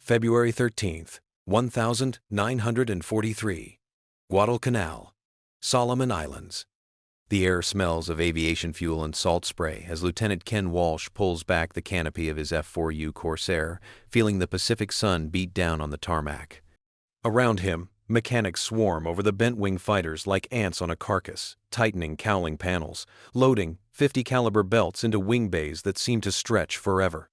February 13th, 1943. Guadalcanal, Solomon Islands. The air smells of aviation fuel and salt spray as Lieutenant Ken Walsh pulls back the canopy of his F4U Corsair, feeling the Pacific sun beat down on the tarmac. Around him, mechanics swarm over the bent-wing fighters like ants on a carcass, tightening cowling panels, loading 50-caliber belts into wing bays that seem to stretch forever.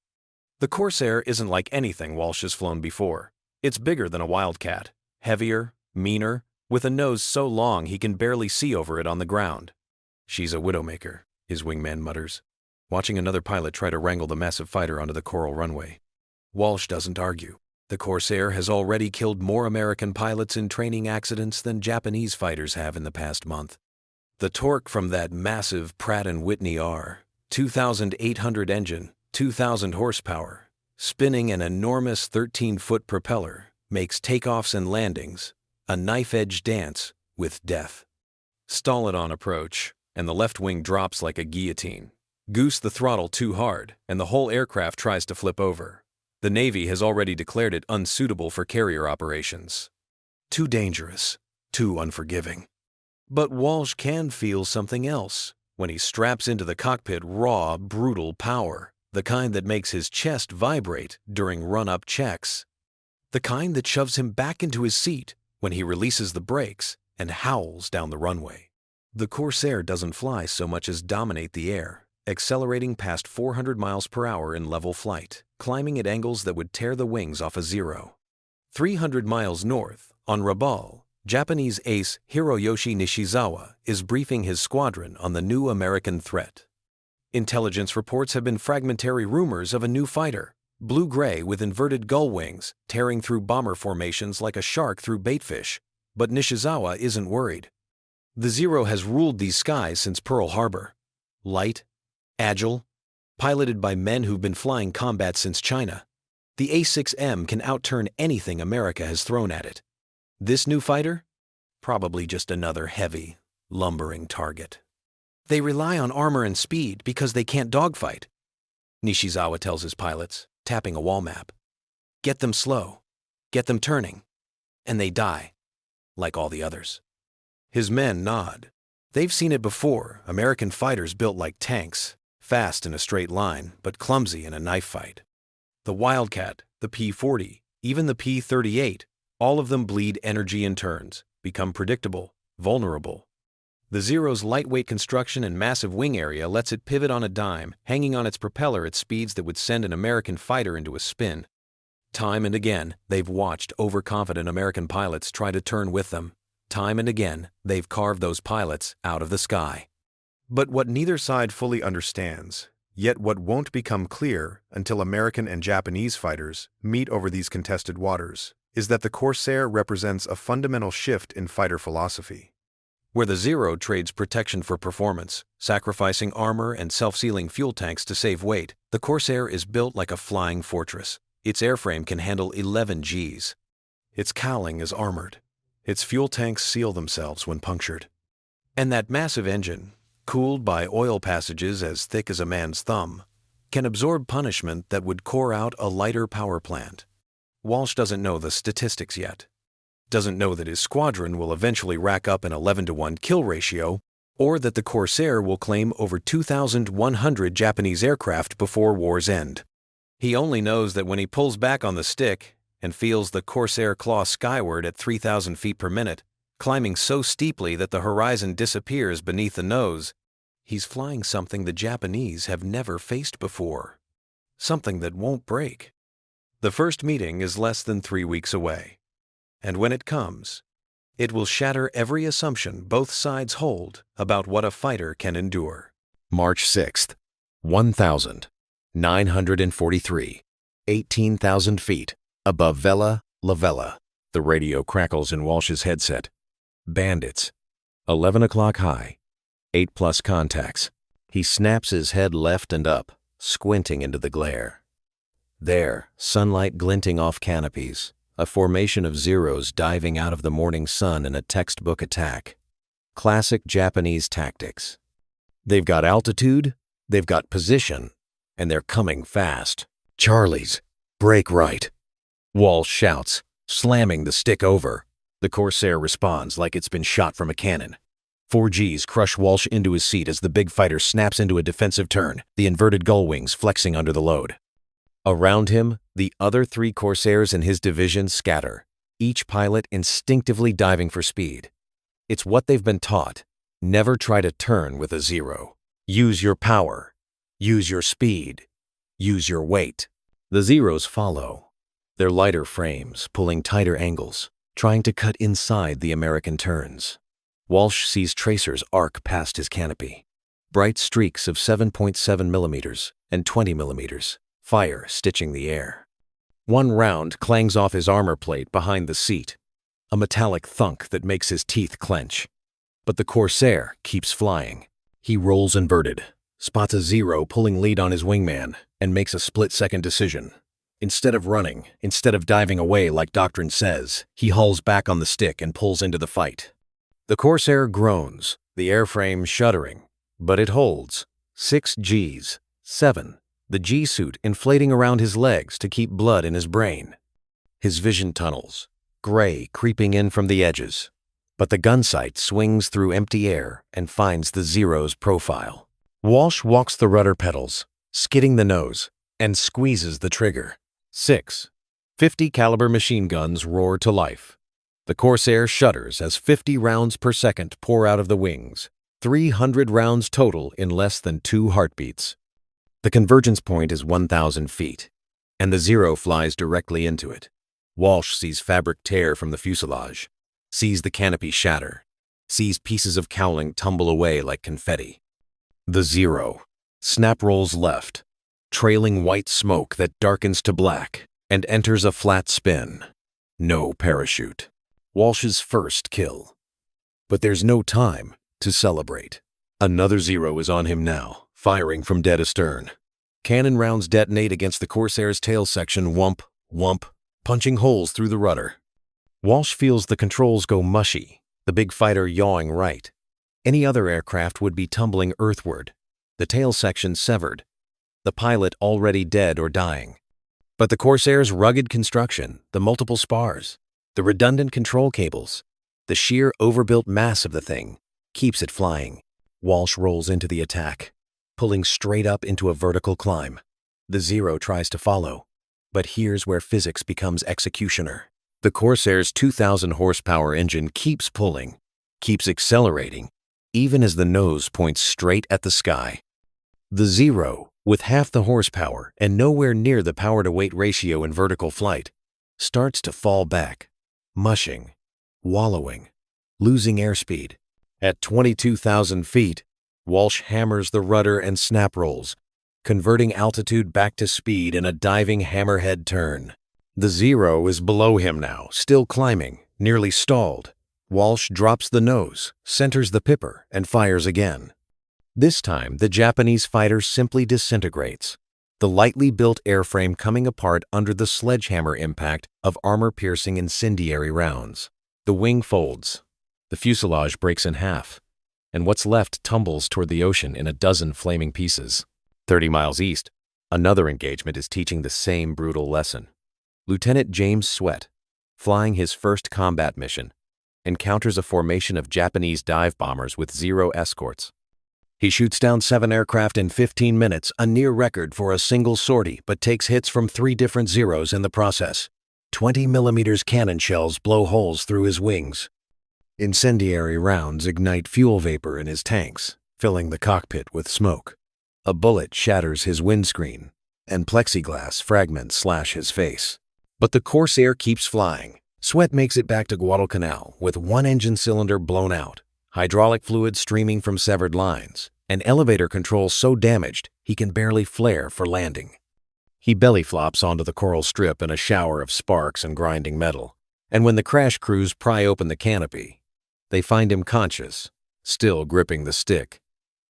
The Corsair isn't like anything Walsh has flown before. It's bigger than a Wildcat, heavier, meaner, with a nose so long he can barely see over it on the ground. "She's a widowmaker," his wingman mutters, watching another pilot try to wrangle the massive fighter onto the coral runway. Walsh doesn't argue. The Corsair has already killed more American pilots in training accidents than Japanese fighters have in the past month. The torque from that massive Pratt & Whitney R, 2,800 engine, 2,000 horsepower, spinning an enormous 13-foot propeller, makes takeoffs and landings a knife-edge dance with death. Stall it on approach, and the left wing drops like a guillotine. Goose the throttle too hard, and the whole aircraft tries to flip over. The Navy has already declared it unsuitable for carrier operations. Too dangerous, too unforgiving. But Walsh can feel something else when he straps into the cockpit raw, brutal power, the kind that makes his chest vibrate during run-up checks. The kind that shoves him back into his seat when he releases the brakes and howls down the runway. The Corsair doesn't fly so much as dominate the air, accelerating past 400 miles per hour in level flight, climbing at angles that would tear the wings off a Zero. 300 miles north, on Rabaul, Japanese ace Hiroyoshi Nishizawa is briefing his squadron on the new American threat. Intelligence reports have been fragmentary rumors of a new fighter, blue-gray with inverted gull wings, tearing through bomber formations like a shark through baitfish. But Nishizawa isn't worried. The Zero has ruled these skies since Pearl Harbor. Light, agile, piloted by men who've been flying combat since China. The A6M can outturn anything America has thrown at it. This new fighter? Probably just another heavy, lumbering target. They rely on armor and speed because they can't dogfight, Nishizawa tells his pilots, tapping a wall map. Get them slow, get them turning, and they die, like all the others. His men nod. They've seen it before, American fighters built like tanks, fast in a straight line, but clumsy in a knife fight. The Wildcat, the P-40, even the P-38, all of them bleed energy in turns, become predictable, vulnerable. The Zero's lightweight construction and massive wing area lets it pivot on a dime, hanging on its propeller at speeds that would send an American fighter into a spin. Time and again, they've watched overconfident American pilots try to turn with them. Time and again, they've carved those pilots out of the sky. But what neither side fully understands, yet what won't become clear until American and Japanese fighters meet over these contested waters, is that the Corsair represents a fundamental shift in fighter philosophy. Where the Zero trades protection for performance, sacrificing armor and self-sealing fuel tanks to save weight, the Corsair is built like a flying fortress. Its airframe can handle 11 Gs. Its cowling is armored. Its fuel tanks seal themselves when punctured. And that massive engine, cooled by oil passages as thick as a man's thumb, can absorb punishment that would core out a lighter power plant. Walsh doesn't know the statistics yet. Doesn't know that his squadron will eventually rack up an 11-to-1 kill ratio, or that the Corsair will claim over 2,100 Japanese aircraft before war's end. He only knows that when he pulls back on the stick and feels the Corsair claw skyward at 3,000 feet per minute, climbing so steeply that the horizon disappears beneath the nose, he's flying something the Japanese have never faced before. Something that won't break. The first meeting is less than 3 weeks away. And when it comes, it will shatter every assumption both sides hold about what a fighter can endure. March 6th, 1943, 18,000 feet above Vela La Vela. The radio crackles in Walsh's headset. Bandits. 11 o'clock high. 8+ contacts. He snaps his head left and up, squinting into the glare. There, sunlight glinting off canopies. A formation of Zeros diving out of the morning sun in a textbook attack. Classic Japanese tactics. They've got altitude, they've got position, and they're coming fast. Charlies, break right. Walsh shouts, slamming the stick over. The Corsair responds like it's been shot from a cannon. 4Gs crush Walsh into his seat as the big fighter snaps into a defensive turn, the inverted gull wings flexing under the load. Around him, the other 3 Corsairs in his division scatter, each pilot instinctively diving for speed. It's what they've been taught. Never try to turn with a 0. Use your power. Use your speed. Use your weight. The 0s follow. Their lighter frames, pulling tighter angles, trying to cut inside the American turns. Walsh sees tracers arc past his canopy. Bright streaks of 7.7 millimeters and 20 millimeters, fire stitching the air. One round clangs off his armor plate behind the seat, a metallic thunk that makes his teeth clench. But the Corsair keeps flying. He rolls inverted, spots a 0 pulling lead on his wingman, and makes a split-second decision. Instead of running, instead of diving away like doctrine says, he hauls back on the stick and pulls into the fight. The Corsair groans, the airframe shuddering, but it holds. 6 Gs, 7, the G-suit inflating around his legs to keep blood in his brain. His vision tunnels, gray creeping in from the edges. But the gun sight swings through empty air and finds the 0's profile. Walsh walks the rudder pedals, skidding the nose, and squeezes the trigger. 6. 50 caliber machine guns roar to life. The Corsair shudders as 50 rounds per second pour out of the wings, 300 rounds total in less than 2 heartbeats. The convergence point is 1,000 feet, and the 0 flies directly into it. Walsh sees fabric tear from the fuselage, sees the canopy shatter, sees pieces of cowling tumble away like confetti. The 0 snap rolls left, trailing white smoke that darkens to black and enters a flat spin. No parachute. Walsh's first kill. But there's no time to celebrate. Another 0 is on him now, firing from dead astern. Cannon rounds detonate against the Corsair's tail section, whump, whump, punching holes through the rudder. Walsh feels the controls go mushy, the big fighter yawing right. Any other aircraft would be tumbling earthward, the tail section severed, the pilot already dead or dying. But the Corsair's rugged construction, the multiple spars, the redundant control cables, the sheer overbuilt mass of the thing, keeps it flying. Walsh rolls into the attack, pulling straight up into a vertical climb. The 0 tries to follow, but here's where physics becomes executioner. The Corsair's 2,000 horsepower engine keeps pulling, keeps accelerating, even as the nose points straight at the sky. The 0, with half the horsepower and nowhere near the power-to-weight ratio in vertical flight, starts to fall back, mushing, wallowing, losing airspeed. At 22,000 feet, Walsh hammers the rudder and snap rolls, converting altitude back to speed in a diving hammerhead turn. The 0 is below him now, still climbing, nearly stalled. Walsh drops the nose, centers the pipper, and fires again. This time, the Japanese fighter simply disintegrates, the lightly built airframe coming apart under the sledgehammer impact of armor-piercing incendiary rounds. The wing folds, the fuselage breaks in half, and what's left tumbles toward the ocean in a dozen flaming pieces. 30 miles east, another engagement is teaching the same brutal lesson. Lieutenant James Sweat, flying his first combat mission, encounters a formation of Japanese dive bombers with 0 escorts. He shoots down 7 aircraft in 15 minutes, a near record for a single sortie, but takes hits from 3 different 0s in the process. 20mm cannon shells blow holes through his wings. Incendiary rounds ignite fuel vapor in his tanks, filling the cockpit with smoke. A bullet shatters his windscreen, and plexiglass fragments slash his face. But the Corsair keeps flying. Sweat makes it back to Guadalcanal with 1 engine cylinder blown out, hydraulic fluid streaming from severed lines, and elevator control so damaged he can barely flare for landing. He belly flops onto the coral strip in a shower of sparks and grinding metal, and when the crash crews pry open the canopy, they find him conscious, still gripping the stick,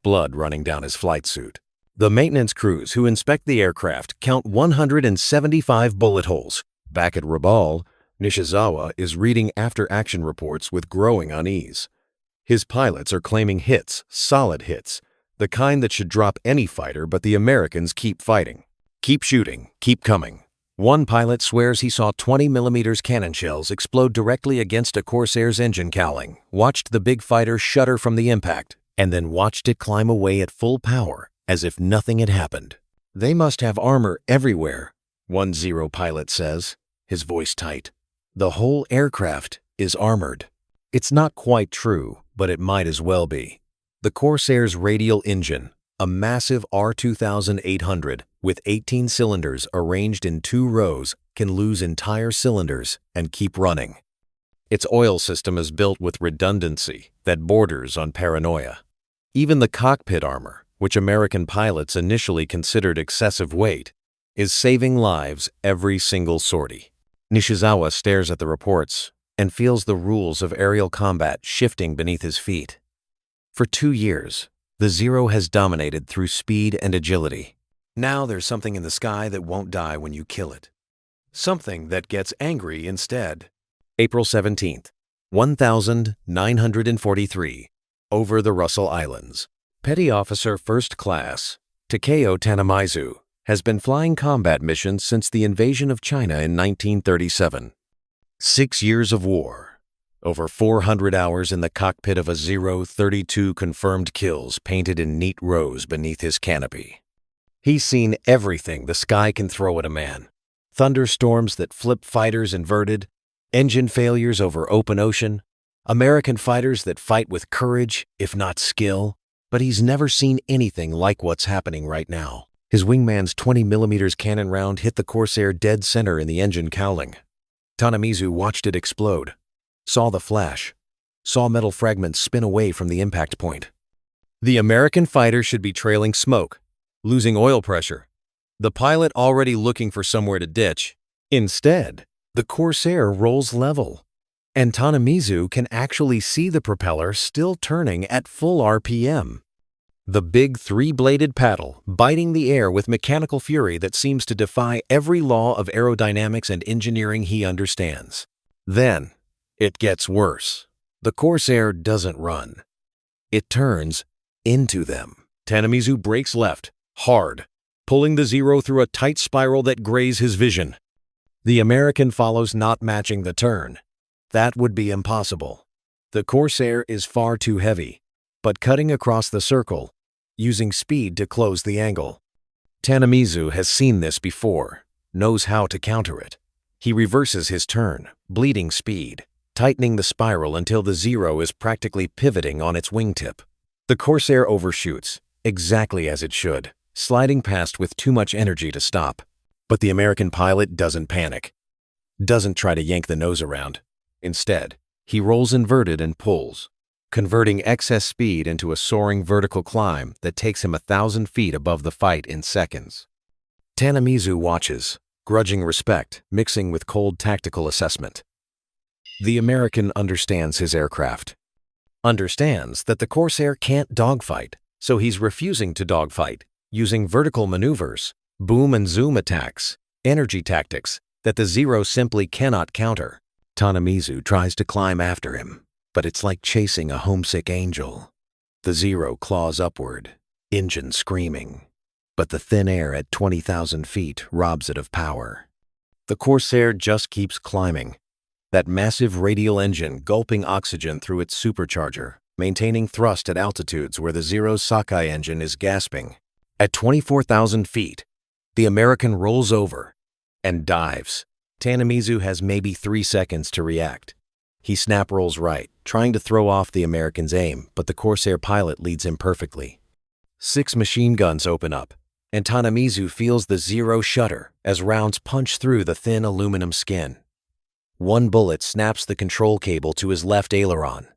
blood running down his flight suit. The maintenance crews who inspect the aircraft count 175 bullet holes. Back at Rabaul, Nishizawa is reading after-action reports with growing unease. His pilots are claiming hits, solid hits, the kind that should drop any fighter, but the Americans keep fighting. Keep shooting, keep coming. One pilot swears he saw 20mm cannon shells explode directly against a Corsair's engine cowling, watched the big fighter shudder from the impact, and then watched it climb away at full power as if nothing had happened. "They must have armor everywhere," one Zero pilot says, his voice tight. "The whole aircraft is armored." It's not quite true, but it might as well be. The Corsair's radial engine, a massive R2800 with 18 cylinders arranged in 2 rows, can lose entire cylinders and keep running. Its oil system is built with redundancy that borders on paranoia. Even the cockpit armor, which American pilots initially considered excessive weight, is saving lives every single sortie. Nishizawa stares at the reports and feels the rules of aerial combat shifting beneath his feet. For 2 years, the Zero has dominated through speed and agility. Now there's something in the sky that won't die when you kill it. Something that gets angry instead. April 17th, 1943, over the Russell Islands. Petty Officer First Class Takeo Tanamizu has been flying combat missions since the invasion of China in 1937. 6 years of war. Over 400 hours in the cockpit of a Zero, 32 confirmed kills painted in neat rows beneath his canopy. He's seen everything the sky can throw at a man. Thunderstorms that flip fighters inverted, engine failures over open ocean, American fighters that fight with courage, if not skill. But he's never seen anything like what's happening right now. His wingman's 20mm cannon round hit the Corsair dead center in the engine cowling. Tanamizu watched it explode, saw the flash, saw metal fragments spin away from the impact point. The American fighter should be trailing smoke, losing oil pressure, the pilot already looking for somewhere to ditch. Instead, the Corsair rolls level, and Tanamizu can actually see the propeller still turning at full RPM. The big 3-bladed paddle biting the air with mechanical fury that seems to defy every law of aerodynamics and engineering he understands. Then, it gets worse. The Corsair doesn't run. It turns into them. Tanamizu brakes left, hard, pulling the Zero through a tight spiral that grays his vision. The American follows, not matching the turn. That would be impossible. The Corsair is far too heavy, but cutting across the circle, using speed to close the angle. Tanamizu has seen this before, knows how to counter it. He reverses his turn, bleeding speed, tightening the spiral until the Zero is practically pivoting on its wingtip. The Corsair overshoots, exactly as it should, sliding past with too much energy to stop. But the American pilot doesn't panic, doesn't try to yank the nose around. Instead, he rolls inverted and pulls, converting excess speed into a soaring vertical climb that takes him 1,000 feet above the fight in seconds. Tanamizu watches, grudging respect mixing with cold tactical assessment. The American understands his aircraft, understands that the Corsair can't dogfight, so he's refusing to dogfight, using vertical maneuvers, boom and zoom attacks, energy tactics that the Zero simply cannot counter. Tanamizu tries to climb after him, but it's like chasing a homesick angel. The Zero claws upward, engine screaming, but the thin air at 20,000 feet robs it of power. The Corsair just keeps climbing, that massive radial engine gulping oxygen through its supercharger, maintaining thrust at altitudes where the Zero's Sakai engine is gasping. At 24,000 feet, the American rolls over and dives. Tanamizu has maybe 3 seconds to react. He snap rolls right, trying to throw off the American's aim, but the Corsair pilot leads him perfectly. 6 machine guns open up, and Tanamizu feels the Zero shudder as rounds punch through the thin aluminum skin. One bullet snaps the control cable to his left aileron.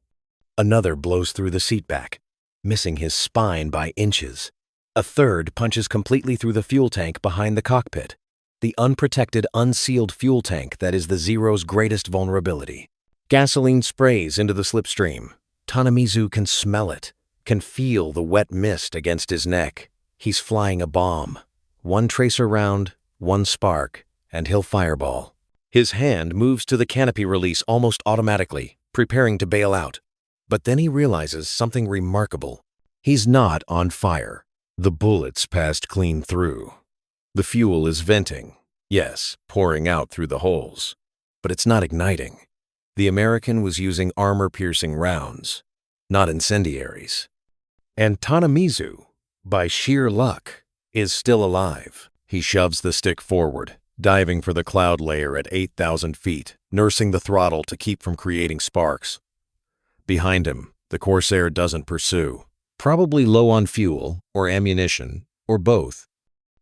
Another blows through the seatback, missing his spine by inches. A third punches completely through the fuel tank behind the cockpit, the unprotected, unsealed fuel tank that is the Zero's greatest vulnerability. Gasoline sprays into the slipstream. Tanamizu can smell it, can feel the wet mist against his neck. He's flying a bomb. One tracer round, one spark, and he'll fireball. His hand moves to the canopy release almost automatically, preparing to bail out. But then he realizes something remarkable. He's not on fire. The bullets passed clean through. The fuel is venting, Yes, pouring out through the holes. But it's not igniting. The American was using armor-piercing rounds, not incendiaries. And Tanamizu, by sheer luck, is still alive. He shoves the stick forward, diving for the cloud layer at 8,000 feet, nursing the throttle to keep from creating sparks. Behind him, the Corsair doesn't pursue, probably low on fuel or ammunition, or both.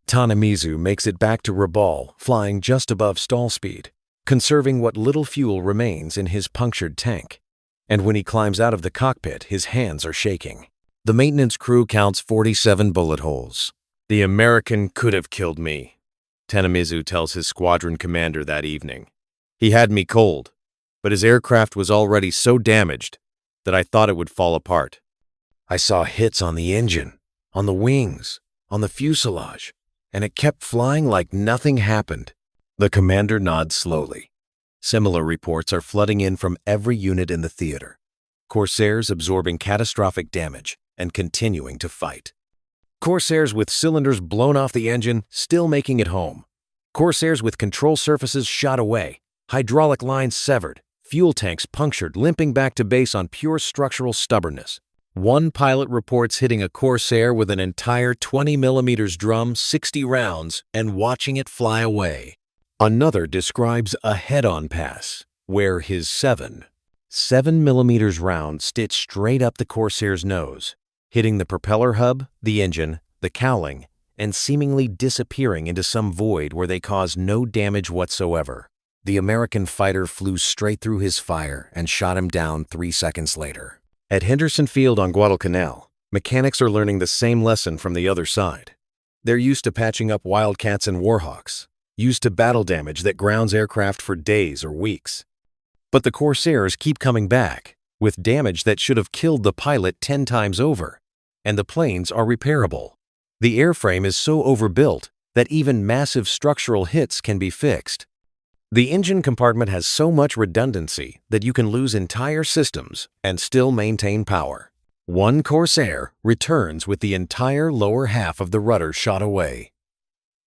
Tanamizu makes it back to Rabal, flying just above stall speed, conserving what little fuel remains in his punctured tank. And when he climbs out of the cockpit, his hands are shaking. The maintenance crew counts 47 bullet holes. "The American could have killed me," Tanamizu tells his squadron commander that evening. "He had me cold, but his aircraft was already so damaged that I thought it would fall apart. I saw hits on the engine, on the wings, on the fuselage, and it kept flying like nothing happened." The commander nods slowly. Similar reports are flooding in from every unit in the theater. Corsairs absorbing catastrophic damage and continuing to fight. Corsairs with cylinders blown off the engine, still making it home. Corsairs with control surfaces shot away, hydraulic lines severed, fuel tanks punctured, limping back to base on pure structural stubbornness. One pilot reports hitting a Corsair with an entire 20mm drum, 60 rounds, and watching it fly away. Another describes a head-on pass, where his 7mm round stitched straight up the Corsair's nose, hitting the propeller hub, the engine, the cowling, and seemingly disappearing into some void where they caused no damage whatsoever. The American fighter flew straight through his fire and shot him down 3 seconds later. At Henderson Field on Guadalcanal, mechanics are learning the same lesson from the other side. They're used to patching up Wildcats and Warhawks, used to battle damage that grounds aircraft for days or weeks. But the Corsairs keep coming back, with damage that should have killed the pilot 10 times over, and the planes are repairable. The airframe is so overbuilt that even massive structural hits can be fixed. The engine compartment has so much redundancy that you can lose entire systems and still maintain power. One Corsair returns with the entire lower half of the rudder shot away.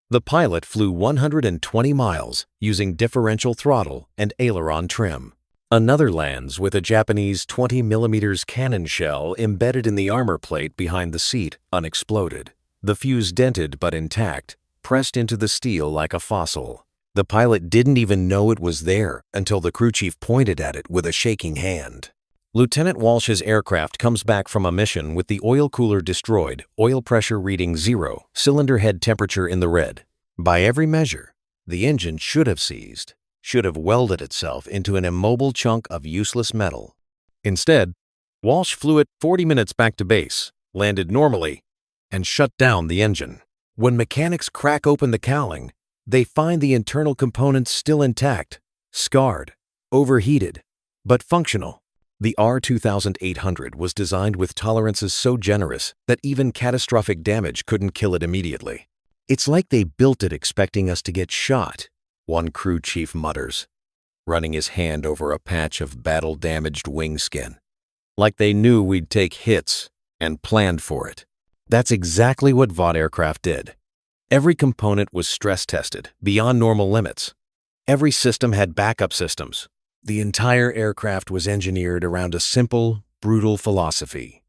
The pilot flew 120 miles using differential throttle and aileron trim. Another lands with a Japanese 20mm cannon shell embedded in the armor plate behind the seat, unexploded. The fuse dented but intact, pressed into the steel like a fossil. The pilot didn't even know it was there until the crew chief pointed at it with a shaking hand. Lieutenant Walsh's aircraft comes back from a mission with the oil cooler destroyed, oil pressure reading 0, cylinder head temperature in the red. By every measure, the engine should have seized, should have welded itself into an immobile chunk of useless metal. Instead, Walsh flew it 40 minutes back to base, landed normally, and shut down the engine. When mechanics crack open the cowling, they find the internal components still intact, scarred, overheated, but functional. The R2800 was designed with tolerances so generous that even catastrophic damage couldn't kill it immediately. "It's like they built it expecting us to get shot," one crew chief mutters, running his hand over a patch of battle-damaged wing skin. "Like they knew we'd take hits and planned for it." That's exactly what Vought aircraft did. Every component was stress-tested beyond normal limits. Every system had backup systems. The entire aircraft was engineered around a simple, brutal philosophy: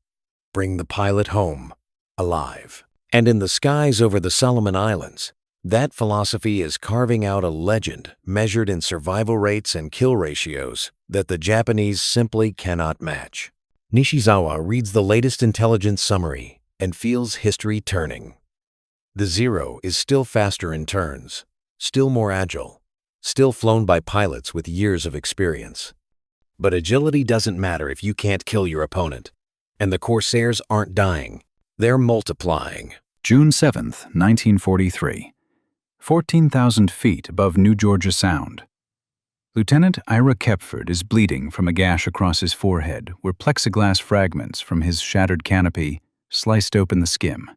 bring the pilot home, alive. And in the skies over the Solomon Islands, that philosophy is carving out a legend measured in survival rates and kill ratios that the Japanese simply cannot match. Nishizawa reads the latest intelligence summary and feels history turning. The Zero is still faster in turns, still more agile, still flown by pilots with years of experience. But agility doesn't matter if you can't kill your opponent. And the Corsairs aren't dying. They're multiplying. June 7th, 1943. 14,000 feet above New Georgia Sound. Lieutenant Ira Kepford is bleeding from a gash across his forehead where plexiglass fragments from his shattered canopy sliced open the skim.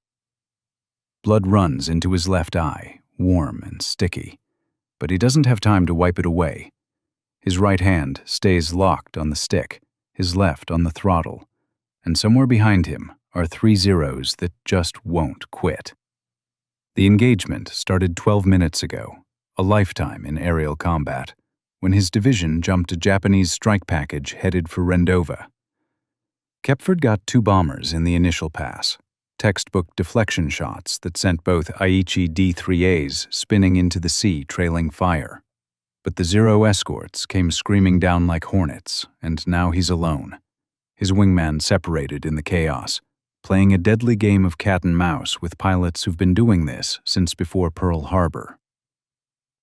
Blood runs into his left eye, warm and sticky, but he doesn't have time to wipe it away. His right hand stays locked on the stick, his left on the throttle, and somewhere behind him are 3 zeros that just won't quit. The engagement started 12 minutes ago, a lifetime in aerial combat, when his division jumped a Japanese strike package headed for Rendova. Kepford got 2 bombers in the initial pass, textbook deflection shots that sent both Aichi D-3As spinning into the sea trailing fire. But the Zero escorts came screaming down like hornets, and now he's alone. His wingman separated in the chaos, playing a deadly game of cat and mouse with pilots who've been doing this since before Pearl Harbor.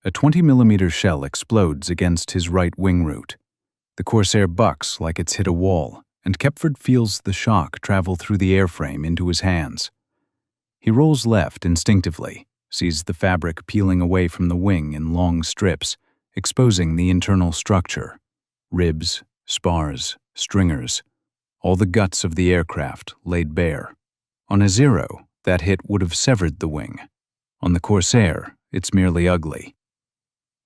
A 20mm shell explodes against his right wing root. The Corsair bucks like it's hit a wall, and Kepford feels the shock travel through the airframe into his hands. He rolls left instinctively, sees the fabric peeling away from the wing in long strips, exposing the internal structure. Ribs, spars, stringers, all the guts of the aircraft laid bare. On a Zero, that hit would have severed the wing. On the Corsair, it's merely ugly.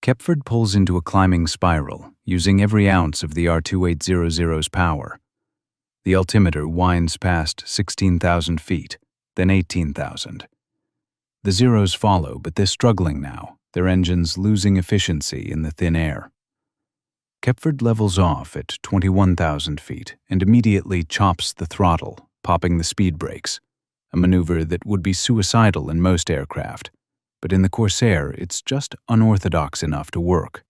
Kepford pulls into a climbing spiral, using every ounce of the R2800's power. The altimeter winds past 16,000 feet, then 18,000. The Zeros follow, but they're struggling now, their engines losing efficiency in the thin air. Kepford levels off at 21,000 feet and immediately chops the throttle, popping the speed brakes, a maneuver that would be suicidal in most aircraft, but in the Corsair it's just unorthodox enough to work.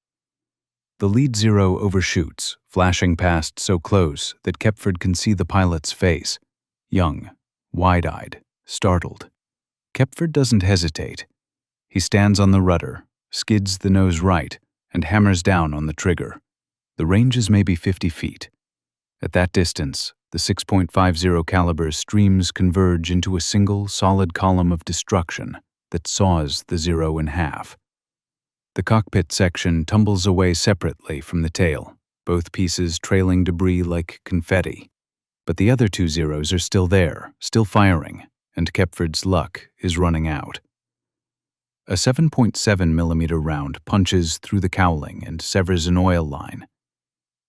The lead Zero overshoots, flashing past so close that Kepford can see the pilot's face, young, wide-eyed, startled. Kepford doesn't hesitate. He stands on the rudder, skids the nose right, and hammers down on the trigger. The range is maybe 50 feet. At that distance, the 6.50 caliber streams converge into a single solid column of destruction that saws the Zero in half. The cockpit section tumbles away separately from the tail, both pieces trailing debris like confetti. But the other 2 Zeros are still there, still firing, and Kepford's luck is running out. A 7.7mm round punches through the cowling and severs an oil line.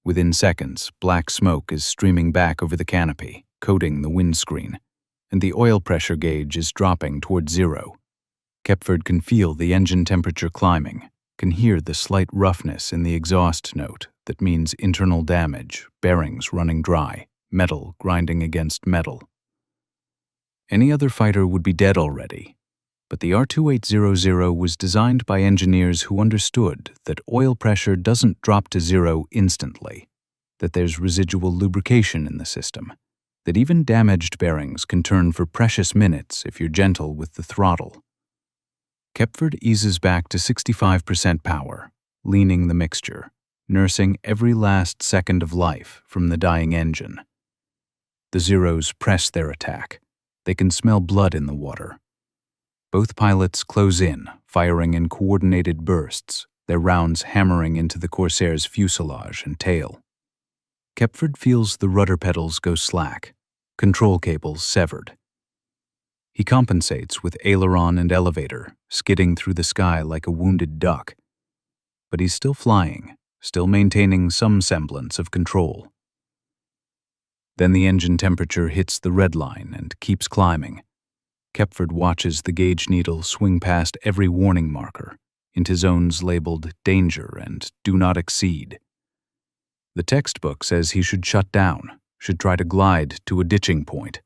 Within seconds, black smoke is streaming back over the canopy, coating the windscreen, and the oil pressure gauge is dropping toward 0. Kepford can feel the engine temperature climbing, can hear the slight roughness in the exhaust note that means internal damage, bearings running dry, metal grinding against metal. Any other fighter would be dead already, but the R2800 was designed by engineers who understood that oil pressure doesn't drop to 0 instantly, that there's residual lubrication in the system, that even damaged bearings can turn for precious minutes if you're gentle with the throttle. Kepford eases back to 65% power, leaning the mixture, nursing every last second of life from the dying engine. The Zeros press their attack. They can smell blood in the water. Both pilots close in, firing in coordinated bursts, their rounds hammering into the Corsair's fuselage and tail. Kepford feels the rudder pedals go slack, control cables severed. He compensates with aileron and elevator, skidding through the sky like a wounded duck. But he's still flying, still maintaining some semblance of control. Then the engine temperature hits the red line and keeps climbing. Kepford watches the gauge needle swing past every warning marker, into zones labeled danger and do not exceed. The textbook says he should shut down, should try to glide to a ditching point.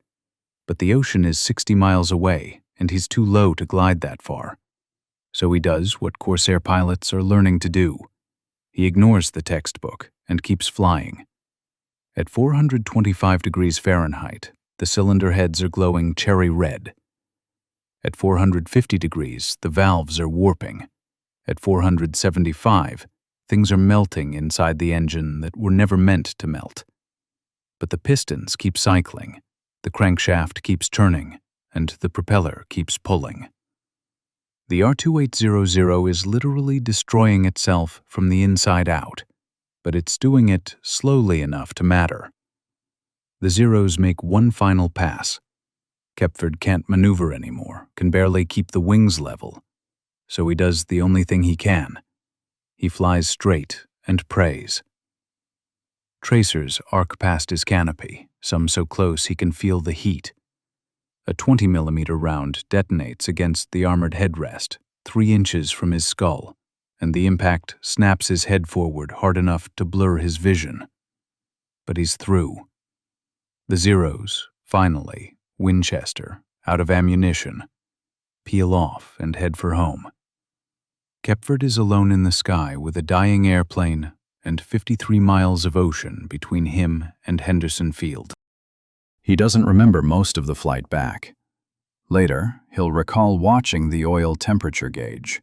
But the ocean is 60 miles away, and he's too low to glide that far. So he does what Corsair pilots are learning to do. He ignores the textbook and keeps flying. At 425 degrees Fahrenheit, the cylinder heads are glowing cherry red. At 450 degrees, the valves are warping. At 475, things are melting inside the engine that were never meant to melt. But the pistons keep cycling, the crankshaft keeps turning, and the propeller keeps pulling. The R2800 is literally destroying itself from the inside out, but it's doing it slowly enough to matter. The Zeros make one final pass. Kepford can't maneuver anymore, can barely keep the wings level, so he does the only thing he can. He flies straight and prays. Tracers arc past his canopy, some so close he can feel the heat. A 20mm round detonates against the armored headrest, 3 inches from his skull, and the impact snaps his head forward hard enough to blur his vision. But he's through. The Zeros, finally, Winchester, out of ammunition, peel off and head for home. Kepford is alone in the sky with a dying airplane and 53 miles of ocean between him and Henderson Field. He doesn't remember most of the flight back. Later, he'll recall watching the oil temperature gauge,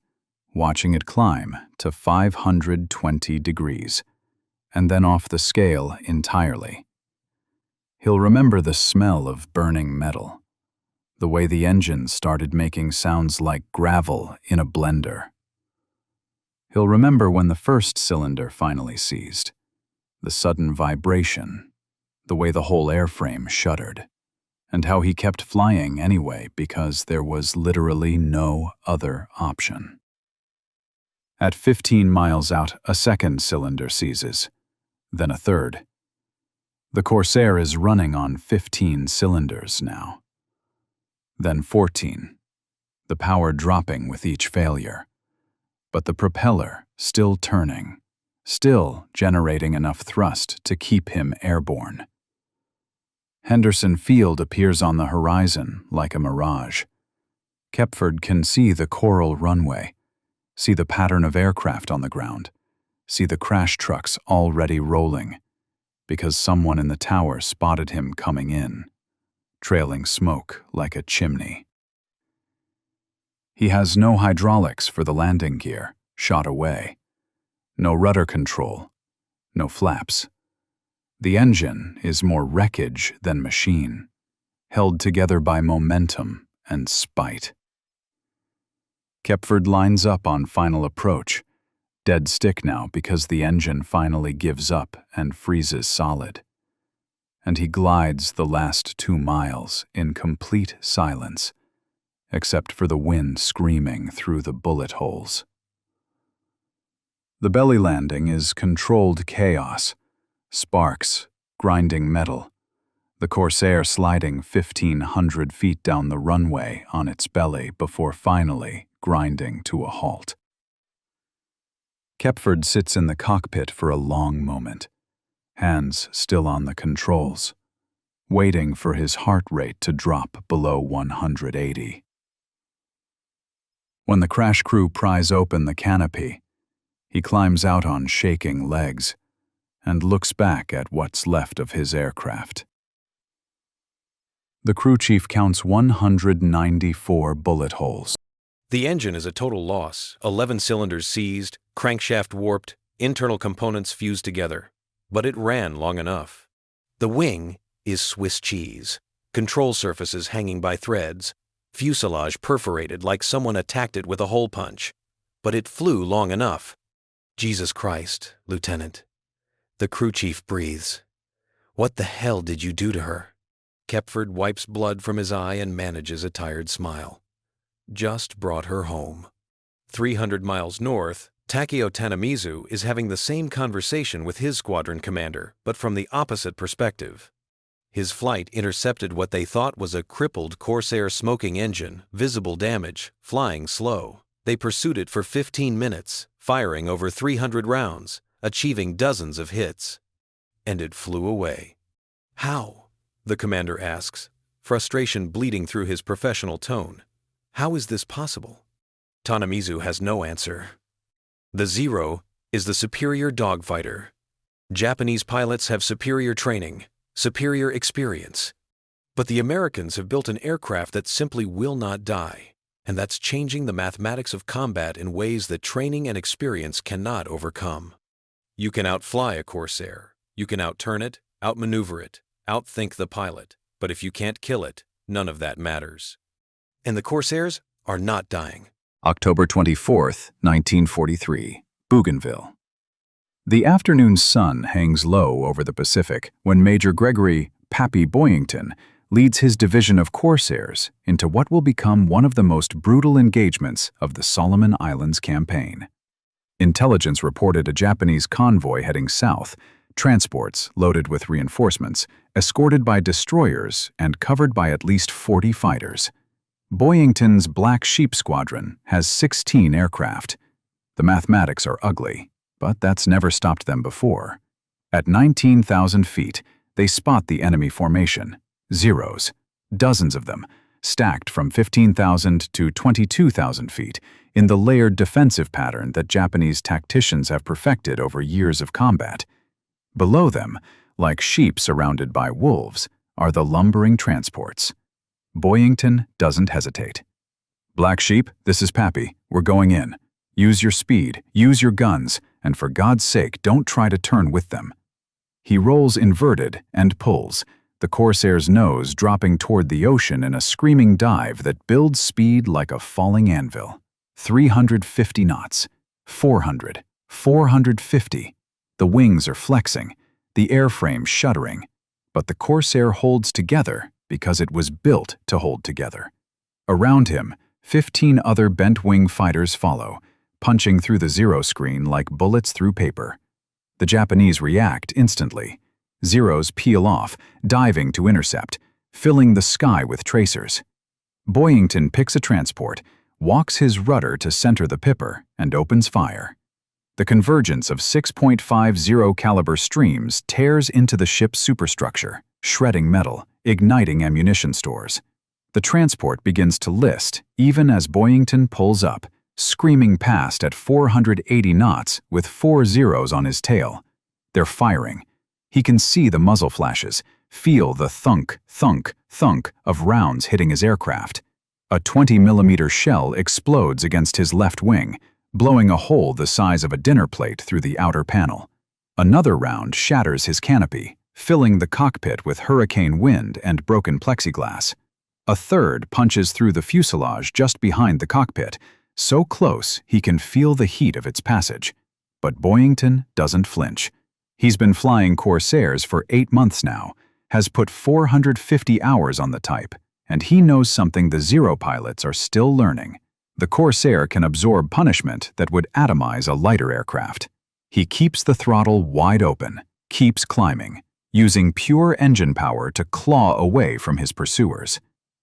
watching it climb to 520 degrees, and then off the scale entirely. He'll remember the smell of burning metal, the way the engine started making sounds like gravel in a blender. He'll remember when the first cylinder finally seized, the sudden vibration, the way the whole airframe shuddered, and how he kept flying anyway because there was literally no other option. At 15 miles out, a second cylinder seizes, then a third. The Corsair is running on 15 cylinders now. Then 14, the power dropping with each failure, but the propeller still turning, still generating enough thrust to keep him airborne. Henderson Field appears on the horizon like a mirage. Kepford can see the coral runway, see the pattern of aircraft on the ground, see the crash trucks already rolling, because someone in the tower spotted him coming in, trailing smoke like a chimney. He has no hydraulics for the landing gear, shot away. No rudder control, no flaps. The engine is more wreckage than machine, held together by momentum and spite. Kepford lines up on final approach, dead stick now because the engine finally gives up and freezes solid. And he glides the last 2 miles in complete silence, except for the wind screaming through the bullet holes. The belly landing is controlled chaos, sparks, grinding metal, the Corsair sliding 1,500 feet down the runway on its belly before finally grinding to a halt. Kepford sits in the cockpit for a long moment, hands still on the controls, waiting for his heart rate to drop below 180. When the crash crew pries open the canopy, he climbs out on shaking legs and looks back at what's left of his aircraft. The crew chief counts 194 bullet holes. The engine is a total loss, 11 cylinders seized, crankshaft warped, internal components fused together. But it ran long enough. The wing is Swiss cheese, control surfaces hanging by threads, fuselage perforated like someone attacked it with a hole punch. But it flew long enough. Jesus Christ, Lieutenant. The crew chief breathes. What the hell did you do to her? Kepford wipes blood from his eye and manages a tired smile. Just brought her home. 300 miles north, Takeo Tanamizu is having the same conversation with his squadron commander, but from the opposite perspective. His flight intercepted what they thought was a crippled Corsair smoking engine, visible damage, flying slow. They pursued it for 15 minutes, firing over 300 rounds, achieving dozens of hits. And it flew away. How? The commander asks, frustration bleeding through his professional tone. How is this possible? Tanamizu has no answer. The Zero is the superior dogfighter. Japanese pilots have superior training, superior experience. But the Americans have built an aircraft that simply will not die, and that's changing the mathematics of combat in ways that training and experience cannot overcome. You can outfly a Corsair, you can outturn it, outmaneuver it, outthink the pilot, but if you can't kill it, none of that matters. And the Corsairs are not dying. October 24th, 1943, Bougainville. The afternoon sun hangs low over the Pacific when Major Gregory "Pappy" Boyington leads his division of Corsairs into what will become one of the most brutal engagements of the Solomon Islands campaign. Intelligence reported a Japanese convoy heading south, transports loaded with reinforcements, escorted by destroyers and covered by at least 40 fighters. Boyington's Black Sheep Squadron has 16 aircraft. The mathematics are ugly, but that's never stopped them before. At 19,000 feet, they spot the enemy formation, Zeros, dozens of them, stacked from 15,000 to 22,000 feet in the layered defensive pattern that Japanese tacticians have perfected over years of combat. Below them, like sheep surrounded by wolves, are the lumbering transports. Boyington doesn't hesitate. "Black Sheep, this is Pappy. We're going in. Use your speed, use your guns, and for God's sake, don't try to turn with them." He rolls inverted and pulls, the Corsair's nose dropping toward the ocean in a screaming dive that builds speed like a falling anvil. 350 knots, 400, 450. The wings are flexing, the airframe shuddering, but the Corsair holds together because it was built to hold together. Around him, 15 other bent-wing fighters follow, punching through the Zero screen like bullets through paper. The Japanese react instantly. Zeros peel off, diving to intercept, filling the sky with tracers. Boyington picks a transport, walks his rudder to center the pipper, and opens fire. The convergence of 6.50 caliber streams tears into the ship's superstructure, shredding metal, igniting ammunition stores. The transport begins to list, even as Boyington pulls up, screaming past at 480 knots with 4 Zeros on his tail. They're firing. He can see the muzzle flashes, feel the thunk, thunk, thunk of rounds hitting his aircraft. A 20mm shell explodes against his left wing, blowing a hole the size of a dinner plate through the outer panel. Another round shatters his canopy, filling the cockpit with hurricane wind and broken plexiglass. A third punches through the fuselage just behind the cockpit, so close he can feel the heat of its passage. But Boyington doesn't flinch. He's been flying Corsairs for 8 months now, has put 450 hours on the type, and he knows something the Zero pilots are still learning. The Corsair can absorb punishment that would atomize a lighter aircraft. He keeps the throttle wide open, keeps climbing, using pure engine power to claw away from his pursuers.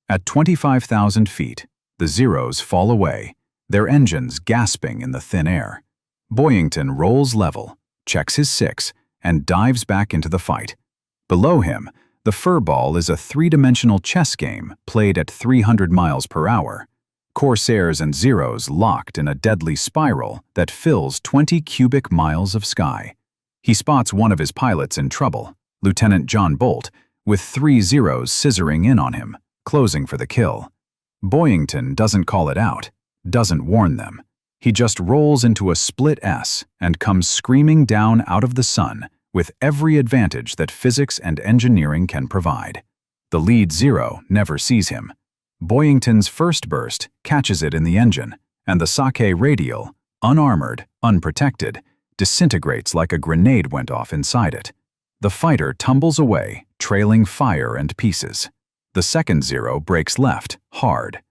At 25,000 feet, the Zeros fall away, their engines gasping in the thin air. Boyington rolls level, checks his 6, and dives back into the fight. Below him, the furball is a three-dimensional chess game played at 300 miles per hour. Corsairs and Zeros locked in a deadly spiral that fills 20 cubic miles of sky. He spots one of his pilots in trouble, Lieutenant John Bolt, with 3 Zeros scissoring in on him, closing for the kill. Boyington doesn't call it out, doesn't warn them. He just rolls into a split S and comes screaming down out of the sun with every advantage that physics and engineering can provide. The lead Zero never sees him. Boyington's first burst catches it in the engine, and the Sake radial, unarmored, unprotected, disintegrates like a grenade went off inside it. The fighter tumbles away, trailing fire and pieces. The second Zero breaks left, hard.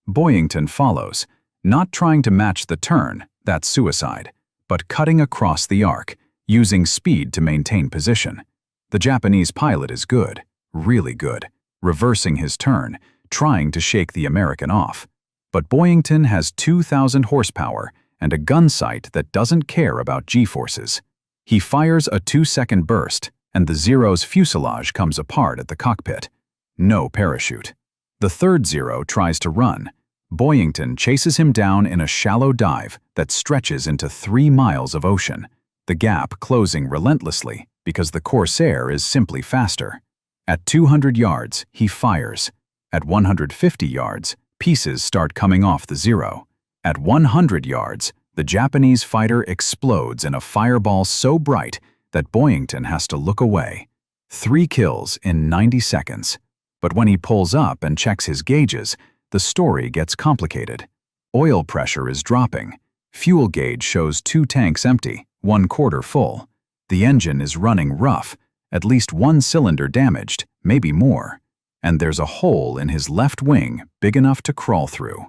Boyington follows, not trying to match the turn, that's suicide, but cutting across the arc, using speed to maintain position. The Japanese pilot is good, really good, reversing his turn, trying to shake the American off. But Boyington has 2,000 horsepower and a gun sight that doesn't care about G-forces. He fires a 2-second burst, and the Zero's fuselage comes apart at the cockpit. No parachute. The third Zero tries to run. Boyington chases him down in a shallow dive that stretches into 3 miles of ocean, the gap closing relentlessly because the Corsair is simply faster. At 200 yards, he fires. At 150 yards, pieces start coming off the Zero. At 100 yards, the Japanese fighter explodes in a fireball so bright that Boyington has to look away. 3 kills in 90 seconds. But when he pulls up and checks his gauges, the story gets complicated. Oil pressure is dropping. Fuel gauge shows 2 tanks empty, 1/4 full. The engine is running rough, at least 1 cylinder damaged, maybe more. And there's a hole in his left wing big enough to crawl through.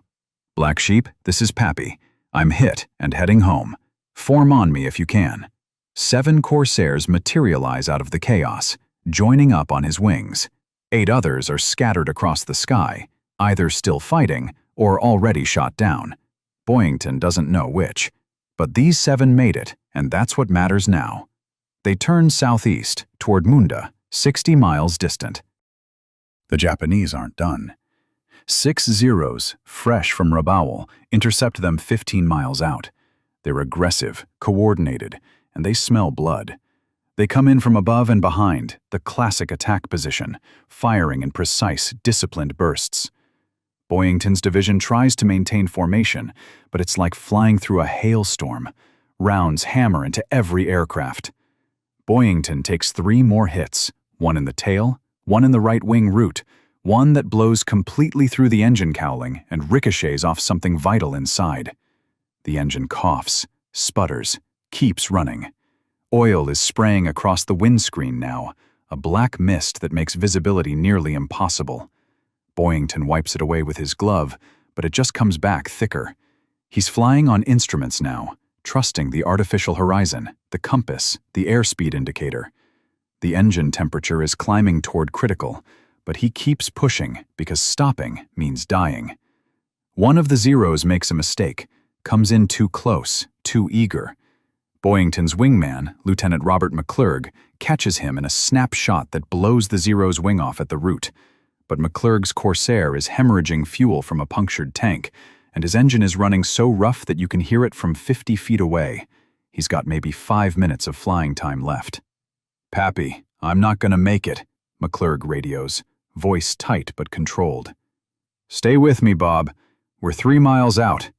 "Black Sheep, this is Pappy. I'm hit and heading home. Form on me if you can." 7 Corsairs materialize out of the chaos, joining up on his wings. 8 others are scattered across the sky, either still fighting or already shot down. Boyington doesn't know which. But these 7 made it, and that's what matters now. They turned southeast, toward Munda, 60 miles distant. The Japanese aren't done. 6 Zeros, fresh from Rabaul, intercept them 15 miles out. They're aggressive, coordinated, and they smell blood. They come in from above and behind, the classic attack position, firing in precise, disciplined bursts. Boyington's division tries to maintain formation, but it's like flying through a hailstorm. Rounds hammer into every aircraft. Boyington takes 3 more hits, one in the tail, one in the right wing root, one that blows completely through the engine cowling and ricochets off something vital inside. The engine coughs, sputters, keeps running. Oil is spraying across the windscreen now, a black mist that makes visibility nearly impossible. Boyington wipes it away with his glove, but it just comes back thicker. He's flying on instruments now, trusting the artificial horizon, the compass, the airspeed indicator. The engine temperature is climbing toward critical, but he keeps pushing because stopping means dying. One of the Zeros makes a mistake, comes in too close, too eager. Boyington's wingman, Lieutenant Robert McClurg, catches him in a snap shot that blows the Zero's wing off at the root. But McClurg's Corsair is hemorrhaging fuel from a punctured tank, and his engine is running so rough that you can hear it from 50 feet away. He's got maybe 5 minutes of flying time left. "Pappy, I'm not gonna make it," McClurg radios, voice tight but controlled. "Stay with me, Bob. We're 3 miles out.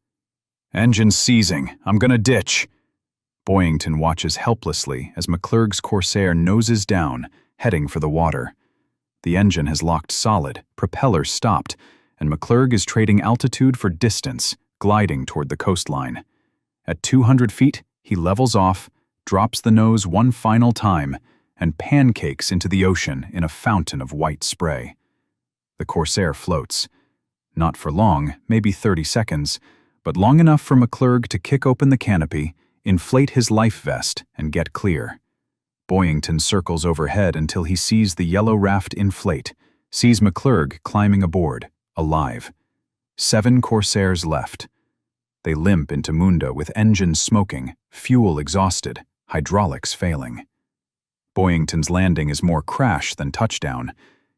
Engine seizing. I'm gonna ditch." Boyington watches helplessly as McClurg's Corsair noses down, heading for the water. The engine has locked solid, propellers stopped, and McClurg is trading altitude for distance, gliding toward the coastline. At 200 feet, he levels off, drops the nose one final time, and pancakes into the ocean in a fountain of white spray. The Corsair floats. Not for long, maybe 30 seconds, but long enough for McClurg to kick open the canopy, inflate his life vest, and get clear. Boyington circles overhead until he sees the yellow raft inflate, sees McClurg climbing aboard, alive. 7 Corsairs left. They limp into Munda with engines smoking, fuel exhausted, hydraulics failing. Boyington's landing is more crash than touchdown.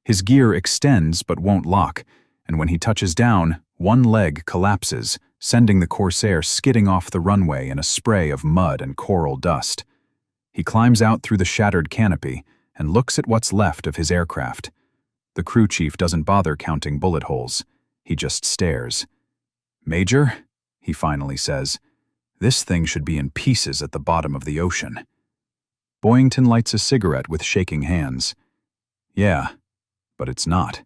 His gear extends but won't lock, and when he touches down, one leg collapses, sending the Corsair skidding off the runway in a spray of mud and coral dust. He climbs out through the shattered canopy and looks at what's left of his aircraft. The crew chief doesn't bother counting bullet holes. He just stares. "Major," he finally says, "this thing should be in pieces at the bottom of the ocean." Boyington lights a cigarette with shaking hands. "Yeah, but it's not."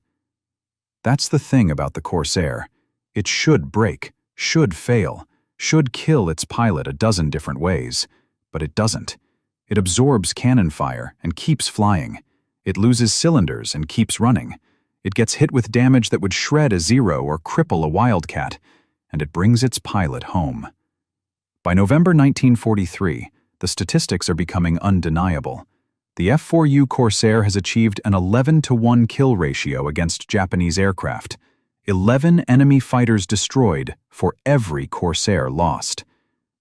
That's the thing about the Corsair. It should break, should fail, should kill its pilot a dozen different ways, but it doesn't. It absorbs cannon fire and keeps flying. It loses cylinders and keeps running. It gets hit with damage that would shred a Zero or cripple a Wildcat, and it brings its pilot home. By November 1943, the statistics are becoming undeniable. The F4U Corsair has achieved an 11-to-1 kill ratio against Japanese aircraft. 11 enemy fighters destroyed for every Corsair lost.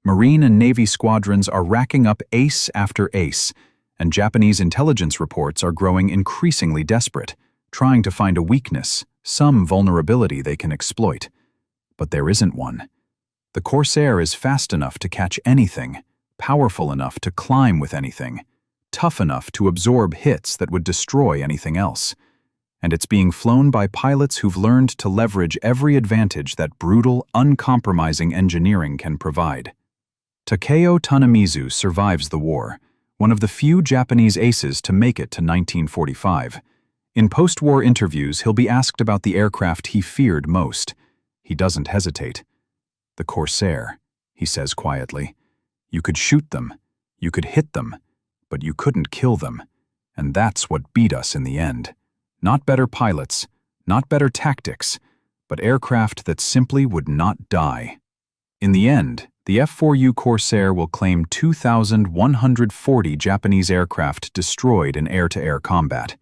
Marine and Navy squadrons are racking up ace after ace, and Japanese intelligence reports are growing increasingly desperate, trying to find a weakness, some vulnerability they can exploit. But there isn't one. The Corsair is fast enough to catch anything, powerful enough to climb with anything, tough enough to absorb hits that would destroy anything else. And it's being flown by pilots who've learned to leverage every advantage that brutal, uncompromising engineering can provide. Takeo Tanamizu survives the war, one of the few Japanese aces to make it to 1945. In post-war interviews, he'll be asked about the aircraft he feared most. He doesn't hesitate. "The Corsair," he says quietly. "You could shoot them, you could hit them, but you couldn't kill them. And that's what beat us in the end. Not better pilots, not better tactics, but aircraft that simply would not die." In the end, the F4U Corsair will claim 2,140 Japanese aircraft destroyed in air-to-air combat.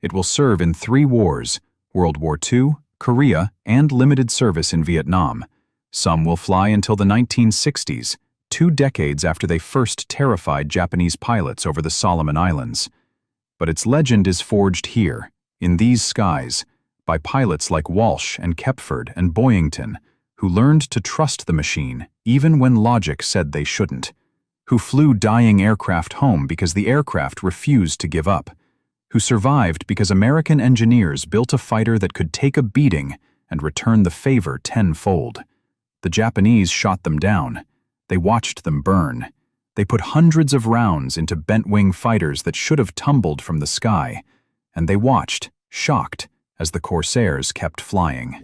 It will serve in 3 wars, World War II, Korea, and limited service in Vietnam. Some will fly until the 1960s, 2 decades after they first terrified Japanese pilots over the Solomon Islands. But its legend is forged here, in these skies, by pilots like Walsh and Kepford and Boyington, who learned to trust the machine even when logic said they shouldn't, who flew dying aircraft home because the aircraft refused to give up, who survived because American engineers built a fighter that could take a beating and return the favor tenfold. The Japanese shot them down. They watched them burn. They put hundreds of rounds into bent-wing fighters that should have tumbled from the sky, and they watched, shocked, as the Corsairs kept flying.